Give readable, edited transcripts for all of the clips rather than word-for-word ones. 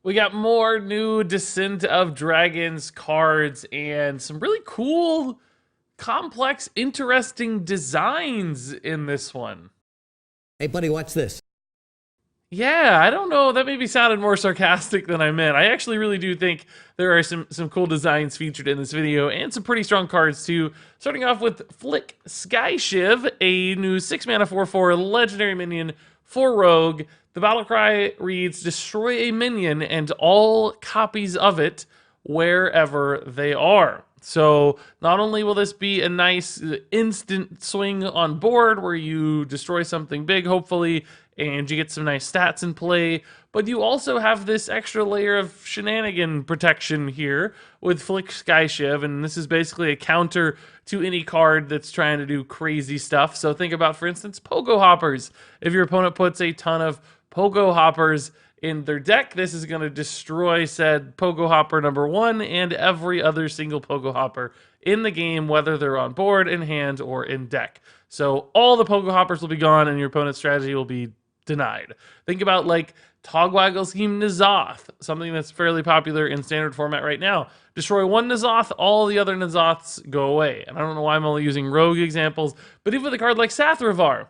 We got more new Descent of Dragons cards and some really cool, complex, interesting designs in this one. Hey, buddy, watch this. Yeah, I don't know. That maybe sounded more sarcastic than I meant. I actually really do think there are some cool designs featured in this video and some pretty strong cards too. Starting off with Flick Sky Shiv, a new 6 mana 4/4 legendary minion for Rogue. The battle cry reads destroy a minion and all copies of it wherever they are. So not only will this be a nice instant swing on board where you destroy something big, hopefully, and you get some nice stats in play, but you also have this extra layer of shenanigan protection here with Flick Sky Shiv, and this is basically a counter to any card that's trying to do crazy stuff. So think about, for instance, Pogo Hoppers. If your opponent puts a ton of Pogo Hoppers in their deck, this is going to destroy said Pogo Hopper number 1 and every other single Pogo Hopper in the game, whether they're on board, in hand, or in deck. So all the Pogo Hoppers will be gone and your opponent's strategy will be denied. Think about like Togwaggle Scheme N'Zoth, something that's fairly popular in standard format right now. Destroy one N'Zoth, all the other N'Zoths go away. And I don't know why I'm only using rogue examples, but even with a card like Sathravar,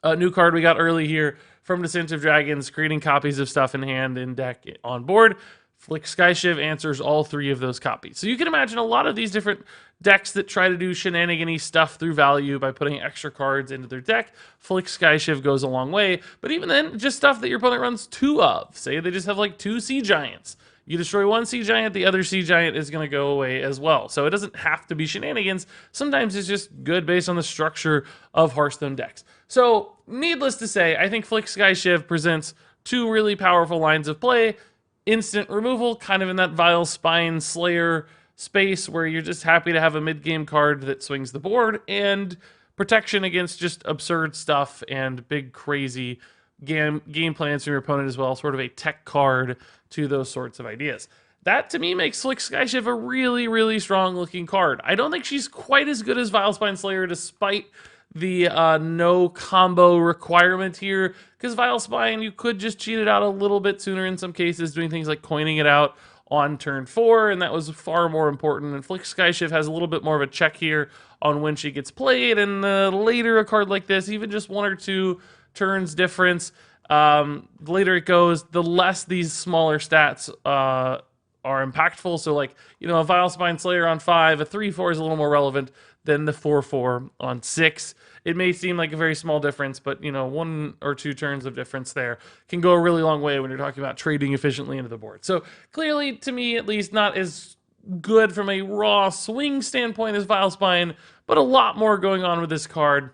a new card we got early here from Descent of Dragons, creating copies of stuff in hand, in deck, on board. Flick Sky Shiv answers all 3 of those copies. So you can imagine a lot of these different decks that try to do shenanigan-y stuff through value by putting extra cards into their deck. Flick Sky Shiv goes a long way. But even then, just stuff that your opponent runs 2 of. Say they just have like 2 Sea Giants. You destroy one Sea Giant, the other Sea Giant is going to go away as well. So it doesn't have to be shenanigans. Sometimes it's just good based on the structure of Hearthstone decks. So, needless to say, I think Flick Sky Shiv presents 2 really powerful lines of play. Instant removal, kind of in that Vile Spine Slayer space where you're just happy to have a mid-game card that swings the board, and protection against just absurd stuff and big crazy game plans from your opponent as well, sort of a tech card to those sorts of ideas. That to me makes Flick Sky Shiv a really, really strong looking card. I don't think she's quite as good as Vile Spine Slayer despite the no combo requirement here, because Vile Spine, you could just cheat it out a little bit sooner in some cases, doing things like coining it out on turn 4, and that was far more important. And Flick Sky Shiv has a little bit more of a check here on when she gets played, and later a card like this, even just 1 or 2 turns difference, the later it goes, the less these smaller stats are impactful. So like, you know, a Vile Spine Slayer on 5, a 3/4 is a little more relevant than the 4/4 on 6. It may seem like a very small difference, but you know, 1 or 2 turns of difference there can go a really long way when you're talking about trading efficiently into the board. So clearly, to me at least, not as good from a raw swing standpoint as Vile Spine, but a lot more going on with this card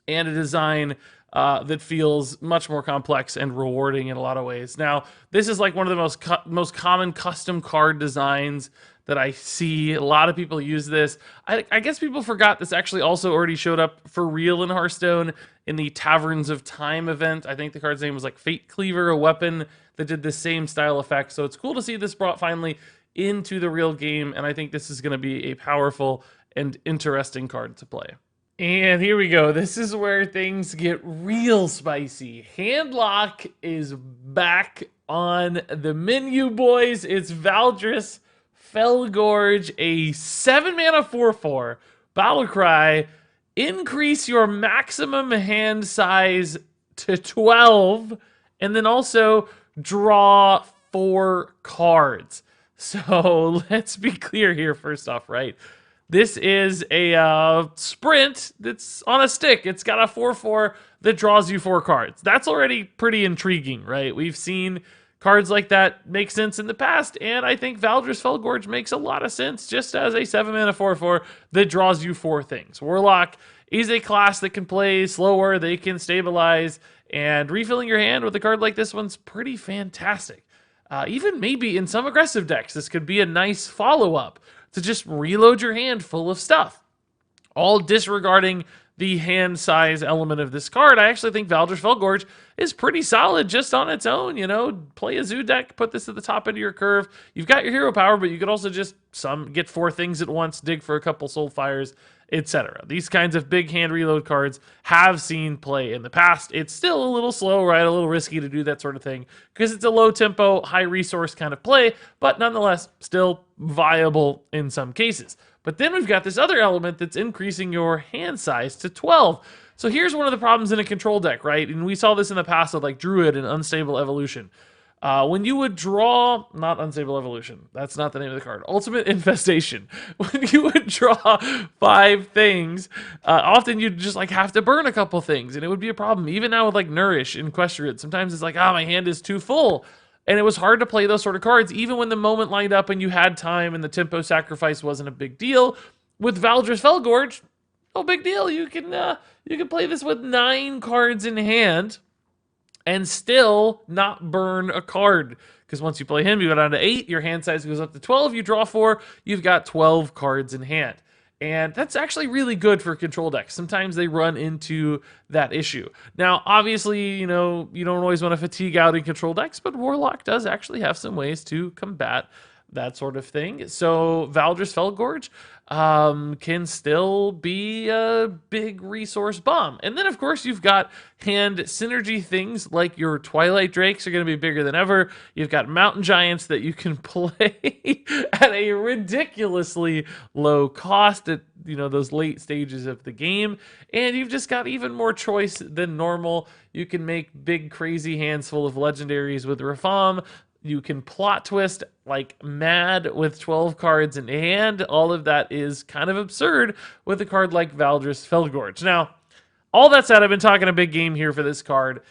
and a design that feels much more complex and rewarding in a lot of ways. Now, this is like one of the most common custom card designs that I see. A lot of people use this. I guess people forgot this actually also already showed up for real in Hearthstone in the Taverns of Time event. I think the card's name was like Fate Cleaver, a weapon that did the same style effect. So it's cool to see this brought finally into the real game, and I think this is going to be a powerful and interesting card to play. And here we go. This is where things get real spicy. Handlock is back on the menu, boys. It's Valdris Fellgorge, a 7 mana 4/4 battle cry. Increase your maximum hand size to 12, and then also draw 4 cards. So let's be clear here first off, right? This is a sprint that's on a stick. It's got a 4/4 that draws you 4 cards. That's already pretty intriguing, right? We've seen cards like that make sense in the past, and I think Valdris Fellgorge makes a lot of sense just as a 7 mana 4/4 that draws you 4 things. Warlock is a class that can play slower, they can stabilize, and refilling your hand with a card like this one's pretty fantastic. Even maybe in some aggressive decks, this could be a nice follow-up to just reload your hand full of stuff. All disregarding the hand size element of this card, I actually think Valdris Fellgorge is pretty solid just on its own. You know, play a zoo deck, put this at the top end of your curve. You've got your hero power, but you could also just get 4 things at once, dig for a couple soul fires, etc. These kinds of big hand reload cards have seen play in the past. It's still a little slow, right? A little risky to do that sort of thing because it's a low tempo, high resource kind of play, but nonetheless, still viable in some cases. But then we've got this other element that's increasing your hand size to 12. So here's one of the problems in a control deck, right? And we saw this in the past with like Druid and Unstable Evolution. When you would draw, not Unstable Evolution, that's not the name of the card, Ultimate Infestation. When you would draw 5 things, often you'd just like have to burn a couple things, and it would be a problem. Even now with like Nourish and Questurid, sometimes it's like, my hand is too full. And it was hard to play those sort of cards, even when the moment lined up and you had time and the tempo sacrifice wasn't a big deal. With Valdris Felgorge, no big deal. You can play this with 9 cards in hand and still not burn a card. Because once you play him, you go down to 8, your hand size goes up to 12, you draw 4, you've got 12 cards in hand. And that's actually really good for control decks. Sometimes they run into that issue. Now, obviously, you don't always want to fatigue out in control decks, but Warlock does actually have some ways to combat that sort of thing. So Valdris Felgorge can still be a big resource bomb. And then, of course, you've got hand synergy things like your Twilight Drakes are going to be bigger than ever. You've got Mountain Giants that you can play at a ridiculously low cost at those late stages of the game. And you've just got even more choice than normal. You can make big, crazy hands full of legendaries with Rafam. You can plot twist like mad with 12 cards in hand. All of that is kind of absurd with a card like Valdris Felgorge. Now, all that said, I've been talking a big game here for this card.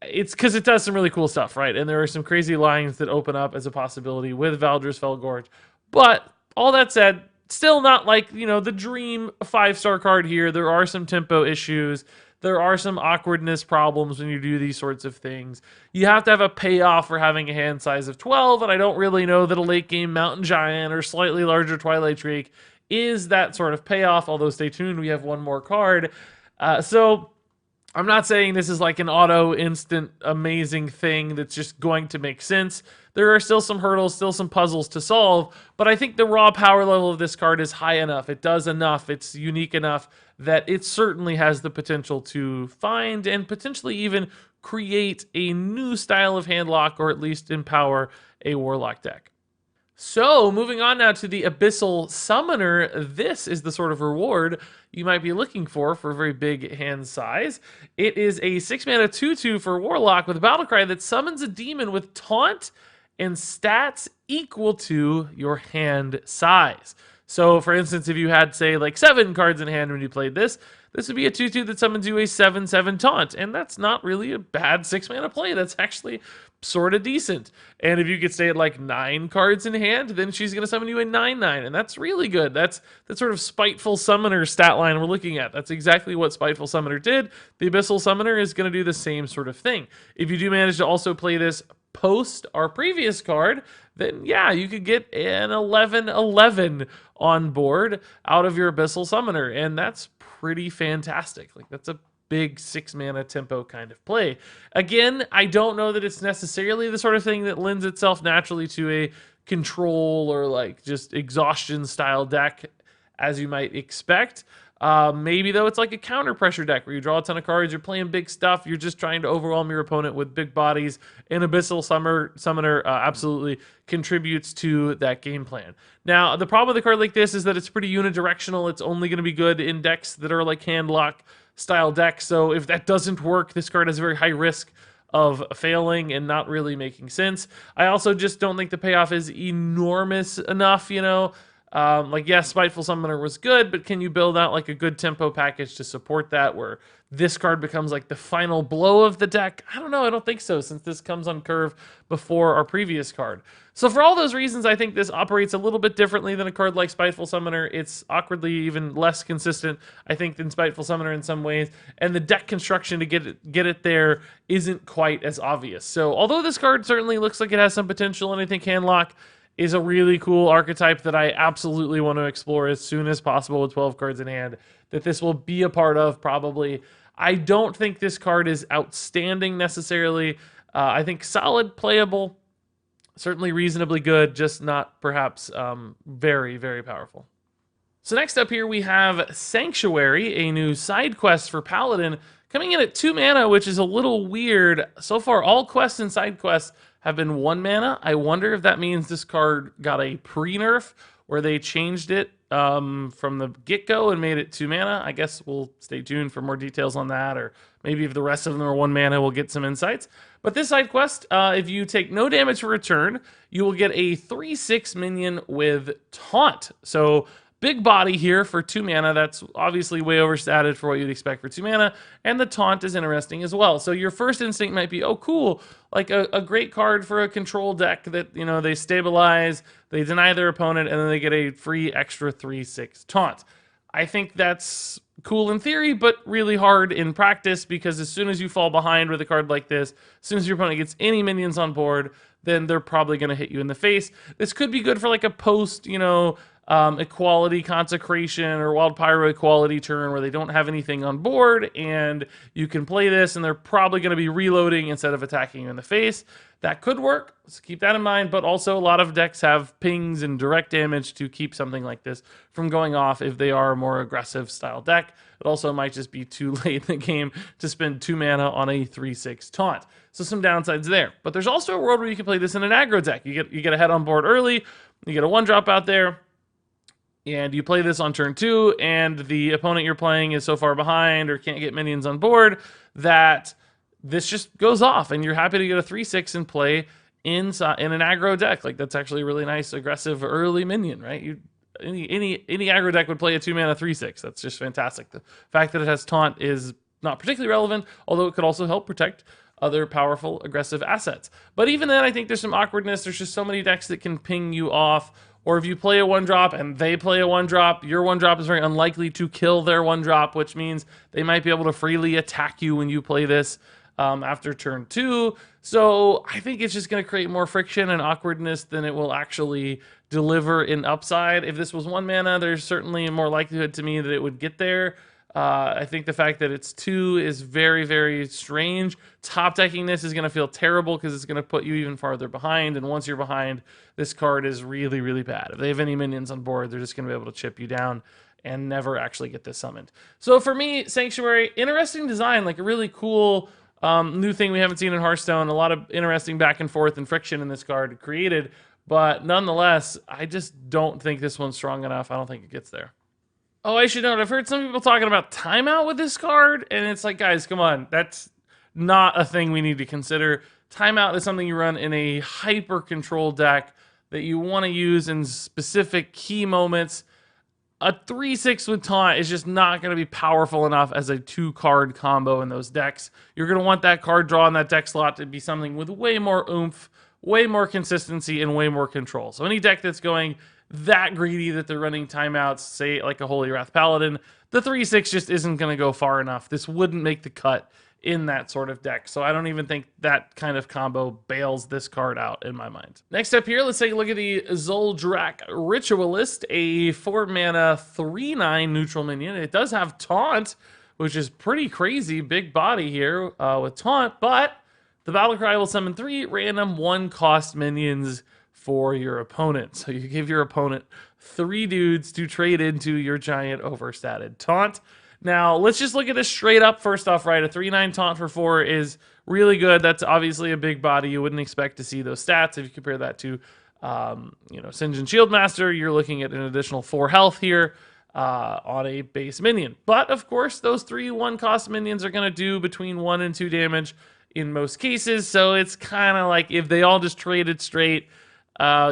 It's because it does some really cool stuff, right? And there are some crazy lines that open up as a possibility with Valdris Felgorge. But all that said, still not like, the dream 5-star card here. There are some tempo issues. There are some awkwardness problems when you do these sorts of things. You have to have a payoff for having a hand size of 12, and I don't really know that a late game Mountain Giant or slightly larger Twilight Drake is that sort of payoff, although stay tuned, we have one more card. So I'm not saying this is like an auto instant amazing thing that's just going to make sense. There are still some hurdles, still some puzzles to solve, but I think the raw power level of this card is high enough. It does enough. It's unique enough that it certainly has the potential to find and potentially even create a new style of handlock, or at least empower a Warlock deck. So, moving on now to the Abyssal Summoner, this is the sort of reward you might be looking for a very big hand size. It is a 6-mana 2/2 for Warlock with a Battlecry that summons a demon with taunt and stats equal to your hand size. So, for instance, if you had, say, like 7 cards in hand when you played this would be a 2/2 that summons you a 7/7 taunt. And that's not really a bad 6-mana play. That's actually sort of decent. And if you could stay at like 9 cards in hand, then she's going to summon you a 9/9. And that's really good. That's the sort of Spiteful Summoner stat line we're looking at. That's exactly what Spiteful Summoner did. The Abyssal Summoner is going to do the same sort of thing. If you do manage to also play this post our previous card, then yeah, you could get an 11/11 on board out of your Abyssal Summoner, and that's pretty fantastic. Like, that's a big 6-mana tempo kind of play. Again, I don't know that it's necessarily the sort of thing that lends itself naturally to a control or like just exhaustion style deck as you might expect. Maybe though it's like a counter pressure deck where you draw a ton of cards, you're playing big stuff, you're just trying to overwhelm your opponent with big bodies. And Abyssal Summoner absolutely contributes to that game plan. Now, the problem with a card like this is that it's pretty unidirectional. It's only going to be good in decks that are like handlock style decks. So if that doesn't work, this card has a very high risk of failing and not really making sense. I also just don't think the payoff is enormous enough, like, yes, Spiteful Summoner was good, but can you build out like a good tempo package to support that where this card becomes like the final blow of the deck? I don't know. I don't think so, since this comes on curve before our previous card. So for all those reasons, I think this operates a little bit differently than a card like Spiteful Summoner. It's awkwardly even less consistent, I think, than Spiteful Summoner in some ways. And the deck construction to get it there isn't quite as obvious. So although this card certainly looks like it has some potential, and I think Handlock is a really cool archetype that I absolutely want to explore as soon as possible with 12 cards in hand, that this will be a part of probably. I don't think this card is outstanding necessarily. I think solid, playable, certainly reasonably good, just not perhaps very, very powerful. So next up here we have Sanctuary, a new side quest for Paladin, coming in at 2 mana, which is a little weird. So far, all quests and side quests have been 1 mana. I wonder if that means this card got a pre-nerf where they changed it from the get-go and made it 2 mana. I guess we'll stay tuned for more details on that, or maybe if the rest of them are 1 mana, we'll get some insights. But this side quest, if you take no damage for a turn, you will get a 3/6 minion with Taunt. So big body here for 2 mana. That's obviously way overstated for what you'd expect for 2 mana. And the Taunt is interesting as well. So your first instinct might be, oh, cool, like a great card for a control deck that, you know, they stabilize, they deny their opponent, and then they get a free extra 3/6 Taunt. I think that's cool in theory, but really hard in practice, because as soon as you fall behind with a card like this, as soon as your opponent gets any minions on board, then they're probably going to hit you in the face. This could be good for like a post, you know, equality consecration or wild pyro equality turn where they don't have anything on board, and you can play this and they're probably going to be reloading instead of attacking you in the face. That could work, so keep that in mind. But also a lot of decks have pings and direct damage to keep something like this from going off if they are a more aggressive style deck. It also might just be too late in the game to spend 2 mana on a 3/6 taunt. So some downsides there. But there's also a world where you can play this in an aggro deck. You get a head on board early, you get a 1-drop out there, and you play this on turn 2, and the opponent you're playing is so far behind or can't get minions on board that this just goes off, and you're happy to get a 3/6 and play in an aggro deck. Like, that's actually a really nice, aggressive early minion, right? Any aggro deck would play a 2 mana 3/6. That's just fantastic. The fact that it has taunt is not particularly relevant, although it could also help protect other powerful, aggressive assets. But even then, I think there's some awkwardness. There's just so many decks that can ping you off. Or if you play a 1-drop and they play a 1-drop, your 1-drop is very unlikely to kill their 1-drop, which means they might be able to freely attack you when you play this after turn 2. So I think it's just going to create more friction and awkwardness than it will actually deliver in upside. If this was 1 mana, there's certainly more likelihood to me that it would get there. I think the fact that it's 2 is very, very strange. Top decking this is going to feel terrible because it's going to put you even farther behind. And once you're behind, this card is really, really bad. If they have any minions on board, they're just going to be able to chip you down and never actually get this summoned. So for me, Sanctuary, interesting design, like a really cool new thing we haven't seen in Hearthstone. A lot of interesting back and forth and friction in this card created. But nonetheless, I just don't think this one's strong enough. I don't think it gets there. Oh, I should note, I've heard some people talking about timeout with this card, and it's like, guys, come on. That's not a thing we need to consider. Timeout is something you run in a hyper-control deck that you want to use in specific key moments. A 3/6 with taunt is just not going to be powerful enough as a 2-card combo in those decks. You're going to want that card draw in that deck slot to be something with way more oomph, way more consistency, and way more control. So any deck that's going that greedy that they're running timeouts, say like a Holy Wrath Paladin, the 3/6 just isn't going to go far enough. This wouldn't make the cut in that sort of deck. So I don't even think that kind of combo bails this card out in my mind. Next up here, let's take a look at the Zoldrak Ritualist, a 4-mana 3/9 neutral minion. It does have taunt, which is pretty crazy. Big body here with taunt, but the battle cry will summon 3 random 1-cost minions for your opponent. So you give your opponent 3 dudes to trade into your giant overstated taunt. Now, let's just look at this straight up first off, right? A 3/9 taunt for 4 is really good. That's obviously a big body. You wouldn't expect to see those stats. If you compare that to, Sinjin Shieldmaster, you're looking at an additional 4 health here on a base minion. But, of course, those 3 1-cost minions are going to do between 1 and 2 damage in most cases. So it's kind of like if they all just traded straight,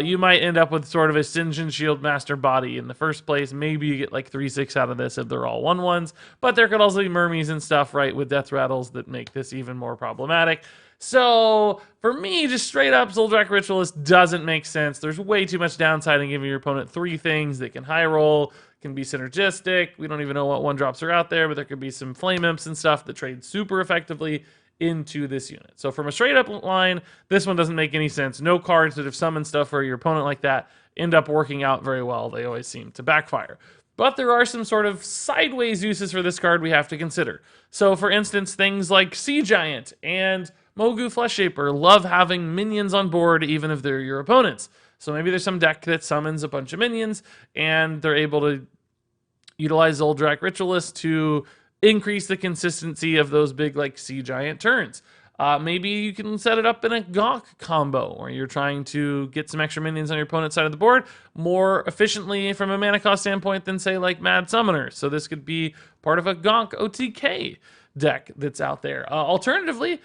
you might end up with sort of a Sinjin Shieldmaster body in the first place. Maybe you get like 3/6 out of this if they're all 1/1s, but there could also be Mermies and stuff, right, with Death Rattles that make this even more problematic. So for me, just straight up, Zoldrak Ritualist doesn't make sense. There's way too much downside in giving your opponent 3 things that can high roll, can be synergistic. We don't even know what 1-drops are out there, but there could be some Flame Imps and stuff that trade super effectively into this unit. So from a straight up line, this one doesn't make any sense. No cards that have summoned stuff for your opponent like that end up working out very well. They always seem to backfire. But there are some sort of sideways uses for this card we have to consider. So for instance, things like Sea Giant and Mogu Fleshshaper love having minions on board even if they're your opponents. So maybe there's some deck that summons a bunch of minions and they're able to utilize Zoldrak Ritualist to increase the consistency of those big like sea giant turns. Maybe you can set it up in a Gawk combo where you're trying to get some extra minions on your opponent's side of the board more efficiently from a mana cost standpoint than say like Mad Summoner. So this could be part of a Gawk OTK deck that's out there. Alternatively,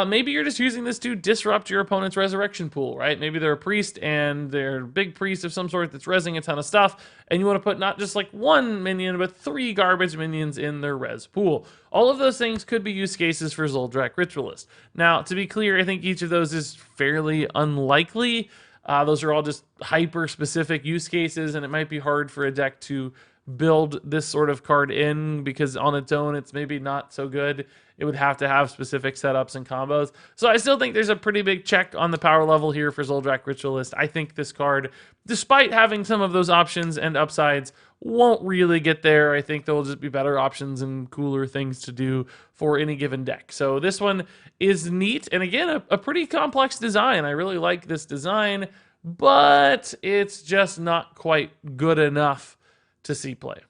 maybe you're just using this to disrupt your opponent's resurrection pool, right? Maybe they're a priest and they're a big priest of some sort that's rezzing a ton of stuff, and you want to put not just like one minion, but 3 garbage minions in their res pool. All of those things could be use cases for Zoldrak Ritualist. Now, to be clear, I think each of those is fairly unlikely. Those are all just hyper-specific use cases, and it might be hard for a deck to build this sort of card in because on its own it's maybe not so good. It would have to have specific setups and combos. So I still think there's a pretty big check on the power level here for Zoldrak Ritualist. I think this card, despite having some of those options and upsides, won't really get there. I think there will just be better options and cooler things to do for any given deck. So this one is neat, and again, a pretty complex design. I really like this design, but it's just not quite good enough to see play.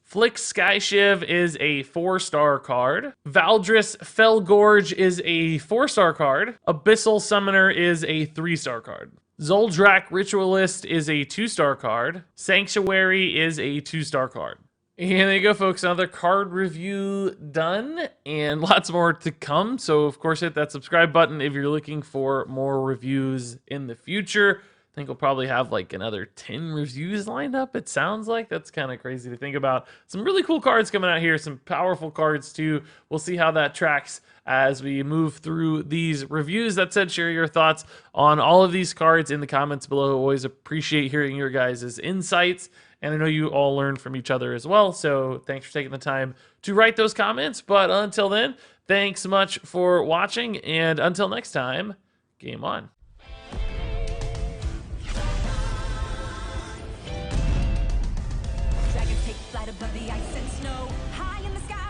Flick Skyshiv is a 4-star card. Valdris Felgorge is a 4-star card. Abyssal Summoner is a 3-star card. Zoldrak Ritualist is a 2-star card. Sanctuary is a 2-star card. And there you go, folks. Another card review done, and lots more to come. So, of course, hit that subscribe button if you're looking for more reviews in the future. I think we'll probably have like another 10 reviews lined up, it sounds like. That's kind of crazy to think about. Some really cool cards coming out here, some powerful cards too. We'll see how that tracks as we move through these reviews. That said, share your thoughts on all of these cards in the comments below. Always appreciate hearing your guys' insights, and I know you all learn from each other as well, so thanks for taking the time to write those comments. But until then, thanks so much for watching, and until next time, game on. Dragons take flight above the ice and snow, high in the sky.